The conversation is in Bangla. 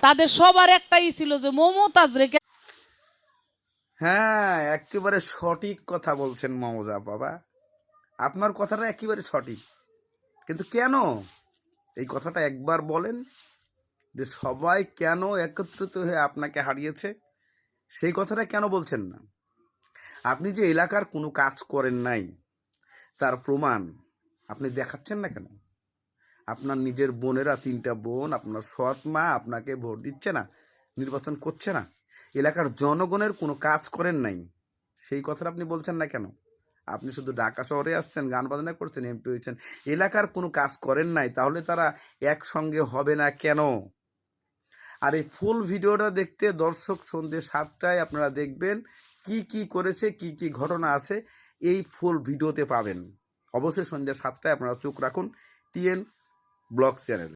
তাদের সবার একটাই ছিল যে মমতাজ রেখে। হ্যাঁ, একেবারে সঠিক কথা বলছেন মমজা বাবা। আপনার কথাটা একেবারে সঠিক, কিন্তু কেন এই কথাটা একবার বলেন, যে সবাই কেন একত্রিত হয়ে আপনাকে হারিয়েছে সেই কথাটা কেন বলছেন না? আপনি যে এলাকার কোনো কাজ করেন নাই তার প্রমাণ আপনি দেখাচ্ছেন না কেন? আপনার নিজের বোনেরা, 3টা বোন, আপনার সৎ মা আপনাকে ভোট দিচ্ছে না, নির্বাচন করছে না, এলাকার জনগণের কোনো কাজ করেন নাই, সেই কথাটা আপনি বলছেন না কেন? আপনি শুধু ঢাকা শহরে আসছেন, গান বাজনা করছেন, এমপি হয়েছেন, এলাকার কোনো কাজ করেন নাই, তাহলে তারা একসঙ্গে হবে না কেন? আর এই ফুল ভিডিওটা দেখতে দর্শক সন্ধ্যে 7টায় আপনারা দেখবেন কি কি করেছে, কি কি ঘটনা আছে, এই ফুল ভিডিওতে পাবেন। অবশ্যই সন্ধ্যা 7টায় আপনারা চোখ রাখুন টিএন ব্লগ চ্যানেল।